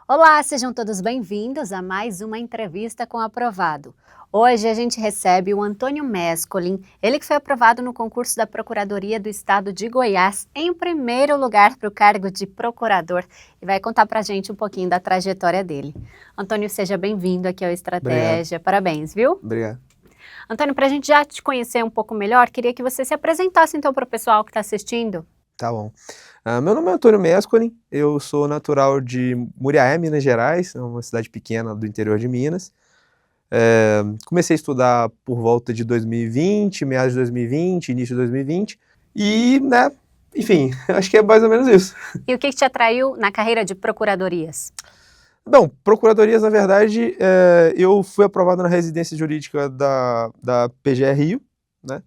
Olá, sejam todos bem-vindos a mais uma entrevista com o Aprovado. Hoje a gente recebe o Antônio Mescolin, ele que foi aprovado no concurso da Procuradoria do Estado de Goiás em primeiro lugar para o cargo de procurador e vai contar para a gente um pouquinho da trajetória dele. Antônio, seja bem-vindo aqui ao Obrigado. Estratégia, parabéns, viu? Obrigado. Antônio, para a gente já te conhecer um pouco melhor, queria que você se apresentasse então para o pessoal que está assistindo. Tá bom. Meu nome é Antônio Mescolin, eu sou natural de Muriaé, Minas Gerais, é uma cidade pequena do interior de Minas. Comecei a estudar por volta de 2020, meados de 2020, início de 2020, e, né, enfim, acho que é mais ou menos isso. E o que te atraiu na carreira de procuradorias? Bom, procuradorias, na verdade, eu fui aprovado na residência jurídica da PGR Rio, né,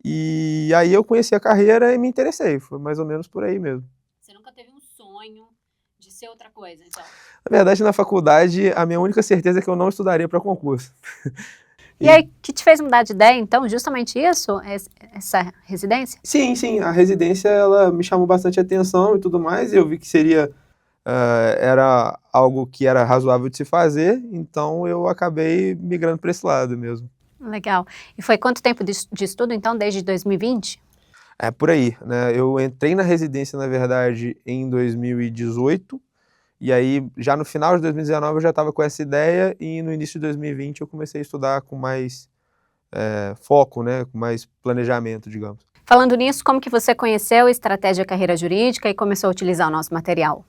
e aí eu conheci a carreira e me interessei, foi mais ou menos por aí mesmo. Você nunca teve um sonho de ser outra coisa, então? Na verdade, na faculdade, a minha única certeza é que eu não estudaria para concurso. E aí, que te fez mudar de ideia, então, justamente isso, essa residência? Sim, a residência ela me chamou bastante atenção e tudo mais, e eu vi que era algo que era razoável de se fazer, então eu acabei migrando para esse lado mesmo. Legal. E foi quanto tempo de estudo, então, desde 2020? É por aí, né? Eu entrei na residência, na verdade, em 2018, e aí já no final de 2019 eu já estava com essa ideia, e no início de 2020 eu comecei a estudar com mais foco, né? Com mais planejamento, digamos. Falando nisso, como que você conheceu a Estratégia Carreira Jurídica e começou a utilizar o nosso material?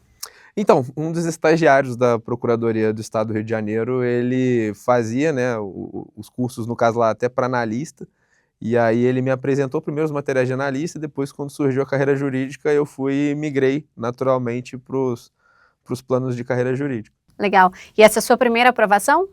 Então, um dos estagiários da Procuradoria do Estado do Rio de Janeiro, ele fazia, né, os cursos, no caso lá, até para analista, e aí ele me apresentou primeiro os materiais de analista, e depois, quando surgiu a carreira jurídica, eu fui e migrei naturalmente para os planos de carreira jurídica. Legal. E essa é a sua primeira aprovação?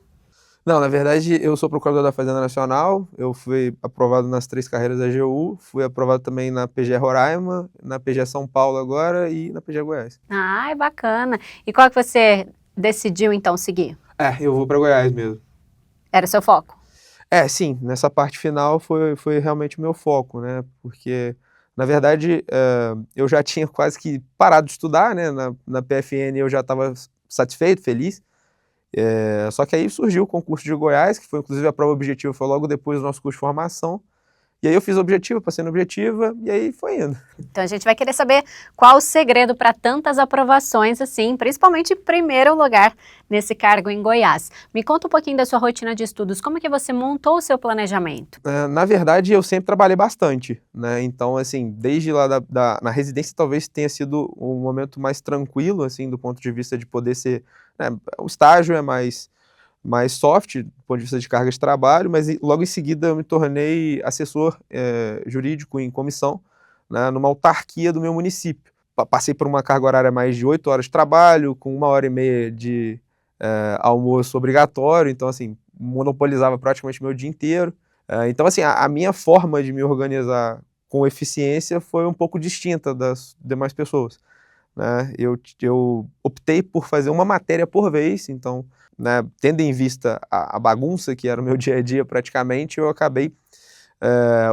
Não, na verdade, eu sou procurador da Fazenda Nacional, eu fui aprovado nas 3 carreiras da AGU, fui aprovado também na PGE Roraima, na PGE São Paulo agora e na PGE Goiás. Ai, bacana. E qual que você decidiu, então, seguir? Eu vou para Goiás mesmo. Era o seu foco? Sim, nessa parte final foi realmente o meu foco, né, porque, na verdade, eu já tinha quase que parado de estudar, né, na PFN eu já estava satisfeito, feliz, só que aí surgiu o concurso de Goiás, que foi inclusive a prova objetiva, foi logo depois do nosso curso de formação, e aí eu fiz a objetiva, passei na objetiva, e aí foi indo. Então a gente vai querer saber qual o segredo para tantas aprovações assim, principalmente em primeiro lugar nesse cargo em Goiás. Me conta um pouquinho da sua rotina de estudos, como que você montou o seu planejamento? Na verdade, eu sempre trabalhei bastante, né, então, assim, desde lá na residência talvez tenha sido o momento mais tranquilo, assim, do ponto de vista de poder ser, né, o estágio é mais soft, do ponto de vista de carga de trabalho, mas logo em seguida eu me tornei assessor jurídico em comissão, né, numa autarquia do meu município. Passei por uma carga horária mais de 8 horas de trabalho, com 1h30 de almoço obrigatório, então assim, monopolizava praticamente meu dia inteiro. Então assim, a minha forma de me organizar com eficiência foi um pouco distinta das demais pessoas, né? Eu optei por fazer uma matéria por vez, então, né, tendo em vista a bagunça que era o meu dia a dia praticamente, eu acabei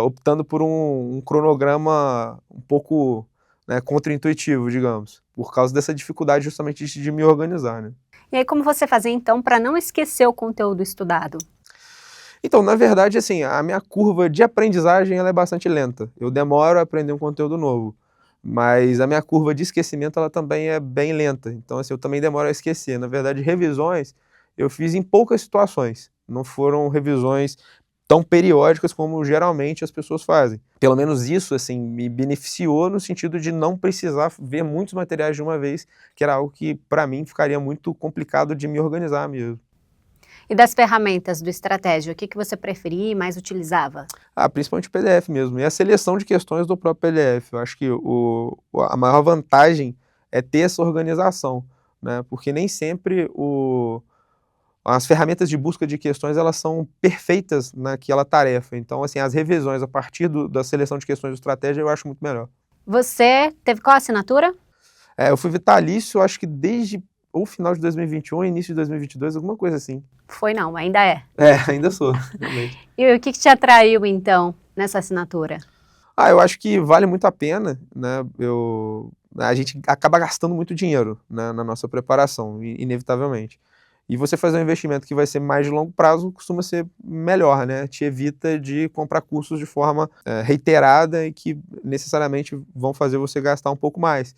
optando por um cronograma um pouco, né, contra-intuitivo, digamos, por causa dessa dificuldade justamente de me organizar, né? E aí como você fazia então para não esquecer o conteúdo estudado? Então, na verdade, assim, a minha curva de aprendizagem ela é bastante lenta. Eu demoro a aprender um conteúdo novo, mas a minha curva de esquecimento ela também é bem lenta. Então, assim, eu também demoro a esquecer. Na verdade, revisões eu fiz em poucas situações. Não foram revisões tão periódicas como geralmente as pessoas fazem. Pelo menos isso, assim, me beneficiou no sentido de não precisar ver muitos materiais de uma vez, que era algo que, para mim, ficaria muito complicado de me organizar mesmo. E das ferramentas do Estratégia, o que que você preferia e mais utilizava? Principalmente o PDF mesmo, e a seleção de questões do próprio PDF. Eu acho que a maior vantagem é ter essa organização, né, porque nem sempre as ferramentas de busca de questões elas são perfeitas naquela tarefa. Então, assim, as revisões a partir da seleção de questões do Estratégia eu acho muito melhor. Você teve qual assinatura? Eu fui vitalício, acho que desde o final de 2021, início de 2022, alguma coisa assim. Foi não, ainda é. Ainda sou, realmente. E o que que te atraiu então nessa assinatura? Eu acho que vale muito a pena, né, a gente acaba gastando muito dinheiro, né, na nossa preparação, inevitavelmente. E você fazer um investimento que vai ser mais de longo prazo costuma ser melhor, né? Te evita de comprar cursos de forma reiterada e que necessariamente vão fazer você gastar um pouco mais.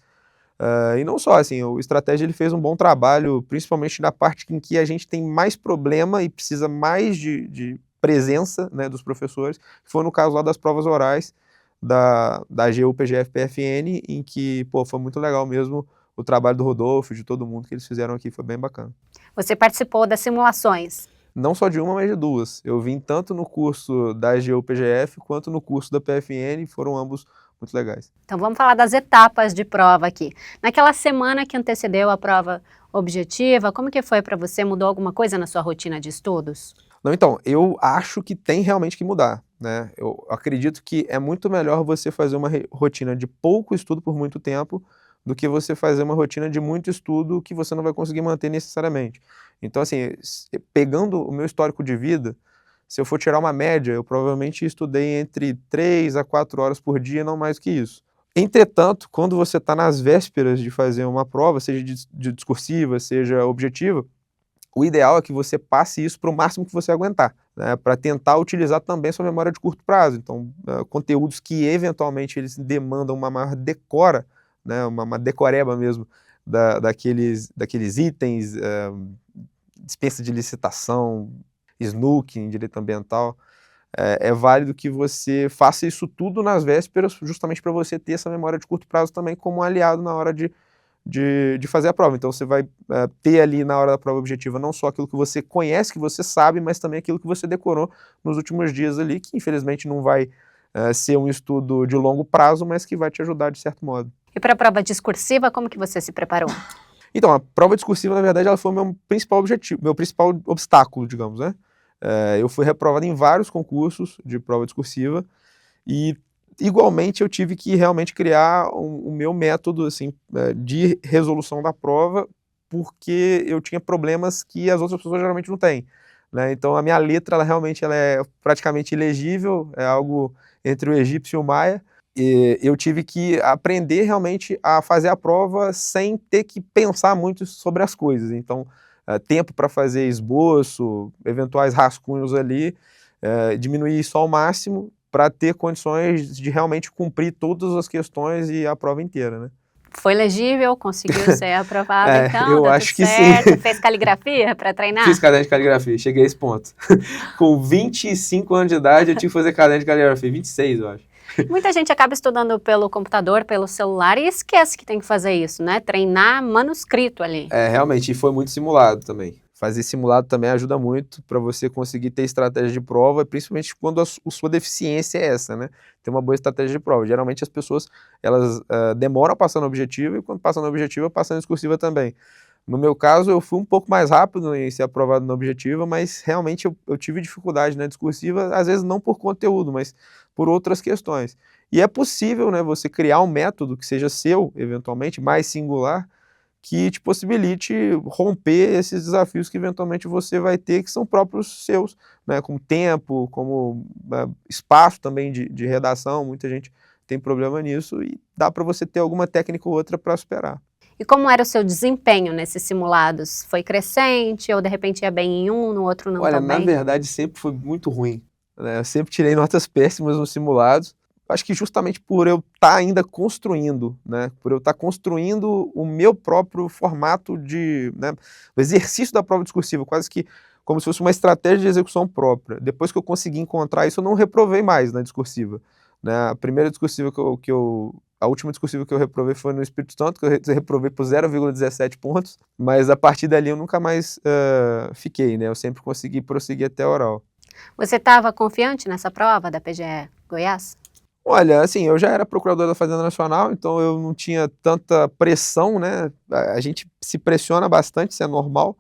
E não só, assim, o Estratégia ele fez um bom trabalho, principalmente na parte em que a gente tem mais problema e precisa mais de presença, né, dos professores, que foi no caso lá das provas orais da AGU, PGF, PFN, em que, pô, foi muito legal mesmo o trabalho do Rodolfo, de todo mundo que eles fizeram aqui, foi bem bacana. Você participou das simulações. Não só de uma, mas de duas. Eu vim tanto no curso da AGU, PGF, quanto no curso da PFN, foram ambos muito legais. Então vamos falar das etapas de prova aqui. Naquela semana que antecedeu a prova objetiva, como que foi para você? Mudou alguma coisa na sua rotina de estudos? Não, então, eu acho que tem realmente que mudar, né? Eu acredito que é muito melhor você fazer uma rotina de pouco estudo por muito tempo do que você fazer uma rotina de muito estudo que você não vai conseguir manter necessariamente. Então, assim, pegando o meu histórico de vida, se eu for tirar uma média, eu provavelmente estudei entre 3 a 4 horas por dia, não mais que isso. Entretanto, quando você está nas vésperas de fazer uma prova, seja de discursiva, seja objetiva, o ideal é que você passe isso para o máximo que você aguentar, né, para tentar utilizar também sua memória de curto prazo. Então, conteúdos que eventualmente eles demandam uma maior decora, né, uma decoreba mesmo, daqueles itens, dispensa de licitação, snooking, direito ambiental, é válido que você faça isso tudo nas vésperas, justamente para você ter essa memória de curto prazo também como um aliado na hora de fazer a prova. Então você vai ter ali na hora da prova objetiva não só aquilo que você conhece, que você sabe, mas também aquilo que você decorou nos últimos dias ali, que infelizmente não vai ser um estudo de longo prazo, mas que vai te ajudar de certo modo. E para a prova discursiva, como que você se preparou? Então, a prova discursiva, na verdade, ela foi o meu principal objetivo, meu principal obstáculo, digamos, né? Eu fui reprovado em vários concursos de prova discursiva e, igualmente, eu tive que realmente criar o meu método assim, de resolução da prova, porque eu tinha problemas que as outras pessoas geralmente não têm, né? Então, a minha letra, ela é praticamente ilegível, é algo entre o egípcio e o maia, e eu tive que aprender realmente a fazer a prova sem ter que pensar muito sobre as coisas. Então, tempo para fazer esboço, eventuais rascunhos ali, diminuir isso ao máximo para ter condições de realmente cumprir todas as questões e a prova inteira, né? Foi legível, conseguiu ser aprovado, então, eu deu acho tudo que certo. sim. Fez caligrafia para treinar? Fiz caderno de caligrafia, cheguei a esse ponto. Com 25 anos de idade, eu tive que fazer caderno de caligrafia, 26, eu acho. Muita gente acaba estudando pelo computador, pelo celular e esquece que tem que fazer isso, né? Treinar manuscrito ali. Realmente, e foi muito simulado também. Fazer simulado também ajuda muito para você conseguir ter estratégia de prova, principalmente quando a sua deficiência é essa, né? Ter uma boa estratégia de prova. Geralmente as pessoas, elas demoram a passar no objetivo e quando passam no objetivo, passam na discursiva também. No meu caso, eu fui um pouco mais rápido em ser aprovado na objetiva, mas realmente eu tive dificuldade na discursiva, às vezes não por conteúdo, mas por outras questões. E é possível, né, você criar um método que seja seu, eventualmente, mais singular, que te possibilite romper esses desafios que eventualmente você vai ter, que são próprios seus, né, como tempo, como espaço também de redação, muita gente tem problema nisso, e dá para você ter alguma técnica ou outra para superar. E como era o seu desempenho nesses simulados? Foi crescente ou de repente ia bem em um, no outro não Olha, tão na bem? verdade sempre foi muito ruim, né, eu sempre tirei notas péssimas nos simulados, acho que justamente por eu estar ainda construindo, né, por eu estar construindo o meu próprio formato né, o exercício da prova discursiva, quase que como se fosse uma estratégia de execução própria. Depois que eu consegui encontrar isso, eu não reprovei mais na discursiva, né, a primeira discursiva a última discursiva que eu reprovei foi no Espírito Santo, que eu reprovei por 0,17 pontos, mas a partir dali eu nunca mais fiquei, né, eu sempre consegui prosseguir até a oral. Você estava confiante nessa prova da PGE Goiás? Olha, assim, eu já era procurador da Fazenda Nacional, então eu não tinha tanta pressão, né? A gente se pressiona bastante, isso é normal,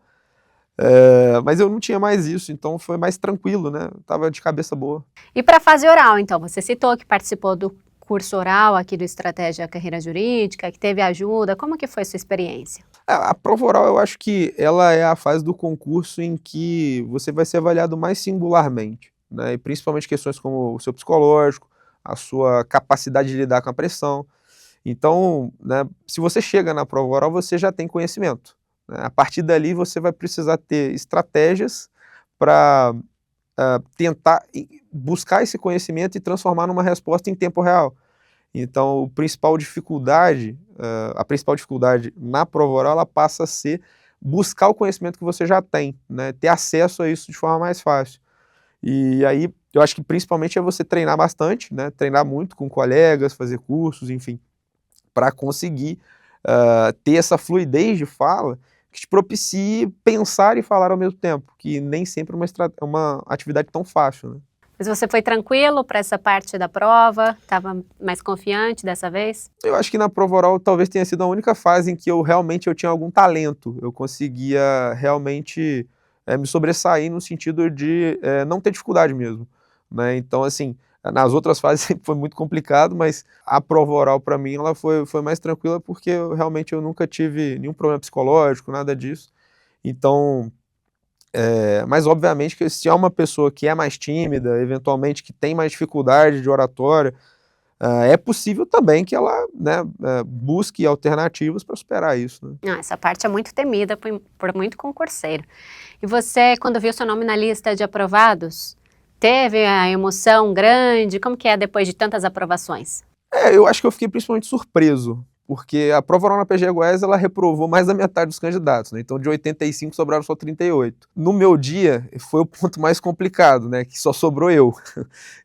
mas eu não tinha mais isso, então foi mais tranquilo, né? Eu tava de cabeça boa. E para a fase oral, então, você citou que participou do curso oral aqui do Estratégia Carreira Jurídica, que teve ajuda, como que foi a sua experiência? A prova oral, eu acho que ela é a fase do concurso em que você vai ser avaliado mais singularmente, né? E principalmente questões como o seu psicológico, a sua capacidade de lidar com a pressão. Então, né, se você chega na prova oral, você já tem conhecimento, né? A partir dali, você vai precisar ter estratégias para tentar buscar esse conhecimento e transformar numa resposta em tempo real. Então, a principal dificuldade na prova oral, ela passa a ser buscar o conhecimento que você já tem, né? Ter acesso a isso de forma mais fácil. E aí, eu acho que principalmente é você treinar bastante, né? Treinar muito com colegas, fazer cursos, enfim, para conseguir ter essa fluidez de fala que te propicie pensar e falar ao mesmo tempo, que nem sempre é uma atividade tão fácil, né? Mas você foi tranquilo para essa parte da prova? Estava mais confiante dessa vez? Eu acho que na prova oral talvez tenha sido a única fase em que eu tinha algum talento, eu conseguia realmente me sobressair no sentido de não ter dificuldade mesmo, né? Então, assim, nas outras fases sempre foi muito complicado, mas a prova oral para mim ela foi mais tranquila porque realmente eu nunca tive nenhum problema psicológico, nada disso. Então, mas obviamente que se é uma pessoa que é mais tímida, eventualmente que tem mais dificuldade de oratória, é possível também que ela, né, busque alternativas para superar isso, né? Ah, essa parte é muito temida por muito concurseiro. E você, quando viu seu nome na lista de aprovados, teve a emoção grande? Como que é depois de tantas aprovações? Eu acho que eu fiquei principalmente surpreso, porque a prova oral na PGE Goiás, ela reprovou mais da metade dos candidatos, né? Então de 85 sobraram só 38. No meu dia, foi o ponto mais complicado, né? Que só sobrou eu.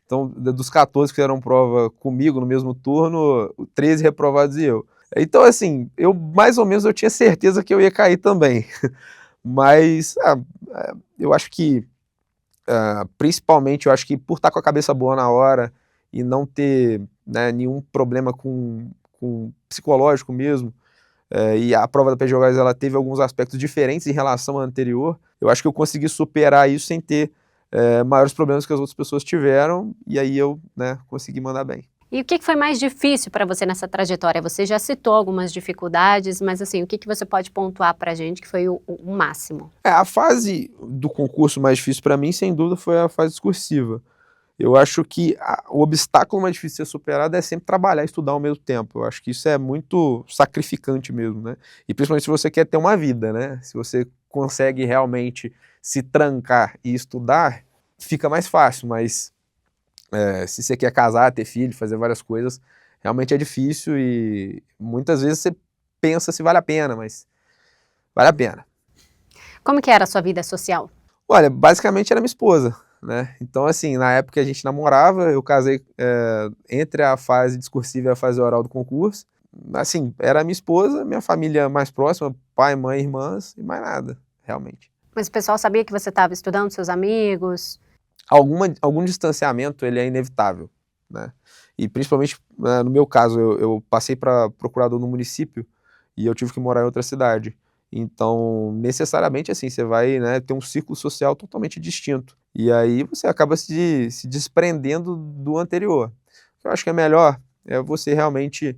Então, dos 14 que fizeram prova comigo no mesmo turno, 13 reprovados e eu. Então, assim, mais ou menos eu tinha certeza que eu ia cair também. Mas eu acho que, principalmente, eu acho que por estar com a cabeça boa na hora e não ter, né, nenhum problema com psicológico mesmo, e a prova da PGE Goiás, ela teve alguns aspectos diferentes em relação à anterior, eu acho que eu consegui superar isso sem ter maiores problemas que as outras pessoas tiveram, e aí eu, né, consegui mandar bem. E o que foi mais difícil para você nessa trajetória? Você já citou algumas dificuldades, mas assim, o que você pode pontuar para a gente que foi o máximo? A fase do concurso mais difícil para mim, sem dúvida, foi a fase discursiva. Eu acho que o obstáculo mais difícil de ser superado é sempre trabalhar e estudar ao mesmo tempo. Eu acho que isso é muito sacrificante mesmo, né? E principalmente se você quer ter uma vida, né? Se você consegue realmente se trancar e estudar, fica mais fácil, mas se você quer casar, ter filho, fazer várias coisas, realmente é difícil e muitas vezes você pensa se vale a pena, mas vale a pena. Como que era a sua vida social? Olha, basicamente era minha esposa, né? Então, assim, na época que a gente namorava, eu casei entre a fase discursiva e a fase oral do concurso. Assim, era minha esposa, minha família mais próxima, pai, mãe, irmãs e mais nada, realmente. Mas o pessoal sabia que você estava estudando, seus amigos? Algum distanciamento, ele é inevitável, né? E principalmente, no meu caso, eu passei para procurador no município e eu tive que morar em outra cidade. Então, necessariamente, assim, você vai, né, ter um círculo social totalmente distinto. E aí você acaba se desprendendo do anterior. O que eu acho que é melhor é você realmente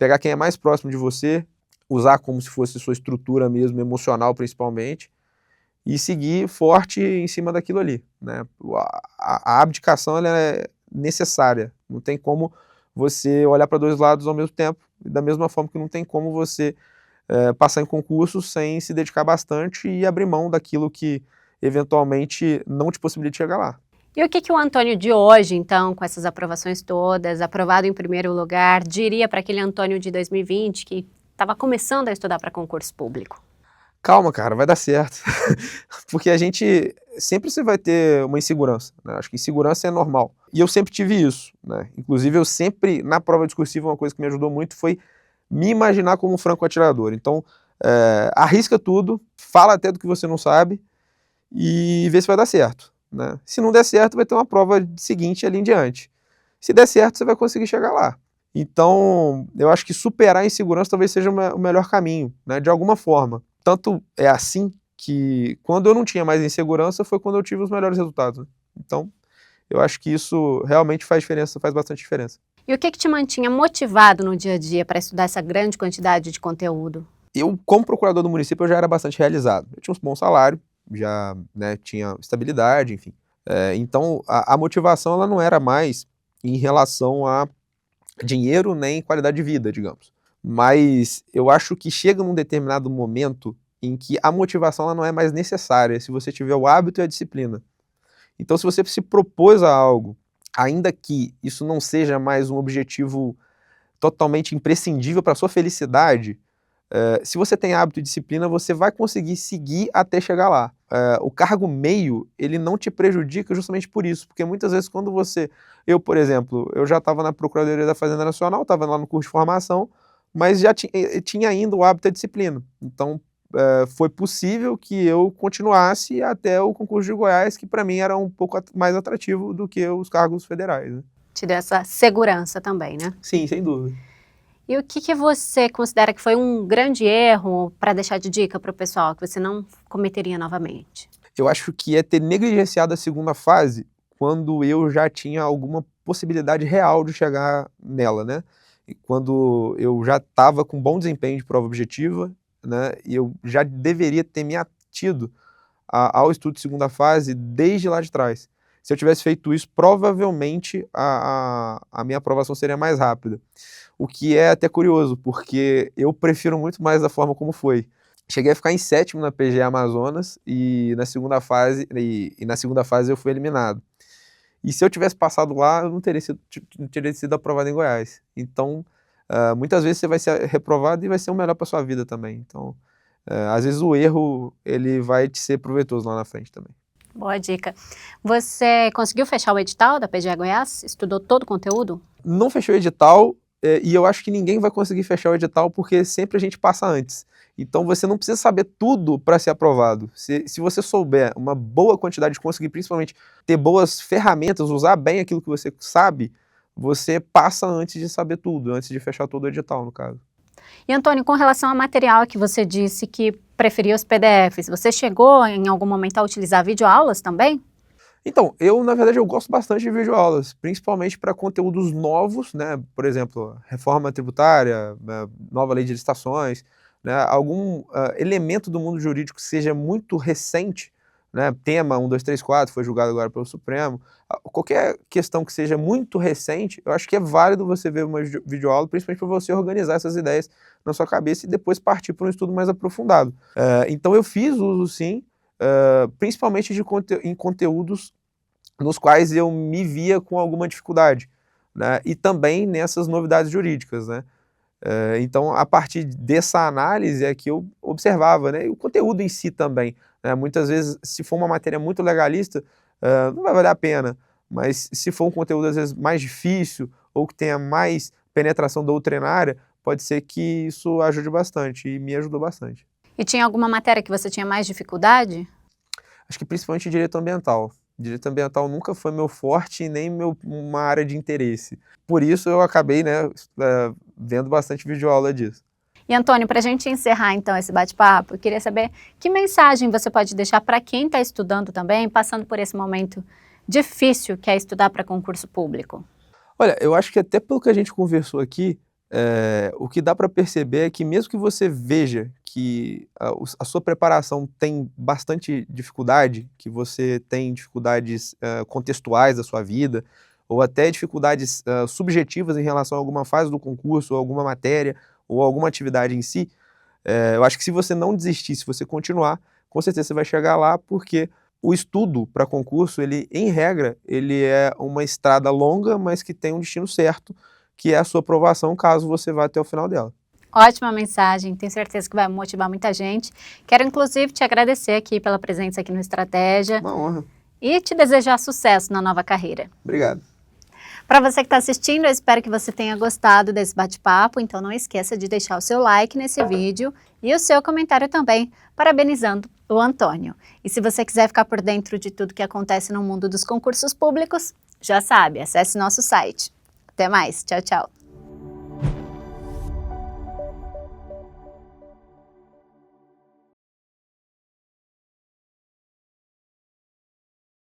pegar quem é mais próximo de você, usar como se fosse sua estrutura mesmo, emocional principalmente, e seguir forte em cima daquilo ali, né? A abdicação ela é necessária, não tem como você olhar para dois lados ao mesmo tempo, da mesma forma que não tem como você passar em concurso sem se dedicar bastante e abrir mão daquilo que eventualmente não te possibilita chegar lá. E o que o Antônio de hoje, então, com essas aprovações todas, aprovado em primeiro lugar, diria para aquele Antônio de 2020 que estava começando a estudar para concurso público? Calma, cara, vai dar certo. Porque a gente sempre você vai ter uma insegurança, né? Acho que insegurança é normal. E eu sempre tive isso, né? Inclusive eu sempre, na prova discursiva, uma coisa que me ajudou muito foi me imaginar como um franco-atirador. Então, arrisca tudo, fala até do que você não sabe e vê se vai dar certo, né? Se não der certo, vai ter uma prova seguinte ali em diante. Se der certo, você vai conseguir chegar lá. Então, eu acho que superar a insegurança talvez seja o melhor caminho, né? De alguma forma. Tanto é assim que quando eu não tinha mais insegurança foi quando eu tive os melhores resultados, né? Então, eu acho que isso realmente faz diferença, faz bastante diferença. E o que te mantinha motivado no dia a dia para estudar essa grande quantidade de conteúdo? Eu, como procurador do município, eu já era bastante realizado. Eu tinha um bom salário, já, né, tinha estabilidade, enfim. Então, a motivação ela não era mais em relação a dinheiro nem qualidade de vida, digamos. Mas eu acho que chega num determinado momento em que a motivação ela não é mais necessária se você tiver o hábito e a disciplina. Então, se você se propôs a algo, ainda que isso não seja mais um objetivo totalmente imprescindível para a sua felicidade, se você tem hábito e disciplina, você vai conseguir seguir até chegar lá. O cargo meio, ele não te prejudica justamente por isso, porque muitas vezes quando você... Eu, por exemplo, eu já estava na Procuradoria da Fazenda Nacional, estava lá no curso de formação, mas já tinha ainda o hábito e a disciplina. Então, foi possível que eu continuasse até o concurso de Goiás, que para mim era um pouco mais atrativo do que os cargos federais, né? Te deu essa segurança também, né? Sim, sem dúvida. E o que você considera que foi um grande erro para deixar de dica para o pessoal, que você não cometeria novamente? Eu acho que é ter negligenciado a segunda fase quando eu já tinha alguma possibilidade real de chegar nela, né? E quando eu já estava com bom desempenho de prova objetiva, né? E eu já deveria ter me atido ao estudo de segunda fase desde lá de trás. Se eu tivesse feito isso, provavelmente a minha aprovação seria mais rápida. O que é até curioso, porque eu prefiro muito mais da forma como foi. Cheguei a ficar em 7º na PGE Amazonas e na segunda fase eu fui eliminado. E se eu tivesse passado lá, eu não teria sido aprovado em Goiás. Então, muitas vezes você vai ser reprovado e vai ser o melhor para sua vida também. Então, às vezes o erro ele vai te ser proveitoso lá na frente também. Boa dica. Você conseguiu fechar o edital da PGE Goiás? Estudou todo o conteúdo? Não fechou o edital, e eu acho que ninguém vai conseguir fechar o edital porque sempre a gente passa antes. Então você não precisa saber tudo para ser aprovado. Se você souber uma boa quantidade de conseguir, principalmente ter boas ferramentas, usar bem aquilo que você sabe, você passa antes de saber tudo, antes de fechar todo o edital, no caso. E Antônio, com relação ao material que você disse que preferia os PDFs, você chegou em algum momento a utilizar videoaulas também? Então, na verdade, eu gosto bastante de videoaulas, principalmente para conteúdos novos, né? Por exemplo, reforma tributária, nova lei de licitações, né? Algum elemento do mundo jurídico que seja muito recente, né? Tema 1, 2, 3, 4, foi julgado agora pelo Supremo. Qualquer questão que seja muito recente, eu acho que é válido você ver uma videoaula, principalmente para você organizar essas ideias na sua cabeça e depois partir para um estudo mais aprofundado. Então, eu fiz uso, sim, principalmente em conteúdos nos quais eu me via com alguma dificuldade, né? E também nessas novidades jurídicas, né? Então, a partir dessa análise é que eu observava, né? E o conteúdo em si também, né? Muitas vezes, se for uma matéria muito legalista, não vai valer a pena, mas se for um conteúdo às vezes mais difícil ou que tenha mais penetração doutrinária, pode ser que isso ajude bastante e me ajudou bastante. E tinha alguma matéria que você tinha mais dificuldade? Acho que principalmente direito ambiental. Direito ambiental nunca foi meu forte e nem uma área de interesse. Por isso eu acabei, né, vendo bastante videoaula disso. E Antônio, para a gente encerrar então esse bate-papo, eu queria saber que mensagem você pode deixar para quem está estudando também, passando por esse momento difícil que é estudar para concurso público. Olha, eu acho que até pelo que a gente conversou aqui, o que dá para perceber é que mesmo que você veja que a sua preparação tem bastante dificuldade, que você tem dificuldades contextuais da sua vida, ou até dificuldades subjetivas em relação a alguma fase do concurso, ou alguma matéria, ou alguma atividade em si, eu acho que se você não desistir, se você continuar, com certeza você vai chegar lá, porque o estudo para concurso, ele, em regra, ele é uma estrada longa, mas que tem um destino certo, que é a sua aprovação, caso você vá até o final dela. Ótima mensagem, tenho certeza que vai motivar muita gente. Quero, inclusive, te agradecer aqui pela presença aqui no Estratégia. Uma honra. E te desejar sucesso na nova carreira. Obrigado. Para você que está assistindo, eu espero que você tenha gostado desse bate-papo, então não esqueça de deixar o seu like nesse vídeo e o seu comentário também, parabenizando o Antônio. E se você quiser ficar por dentro de tudo que acontece no mundo dos concursos públicos, já sabe, acesse nosso site. Até mais, tchau, tchau.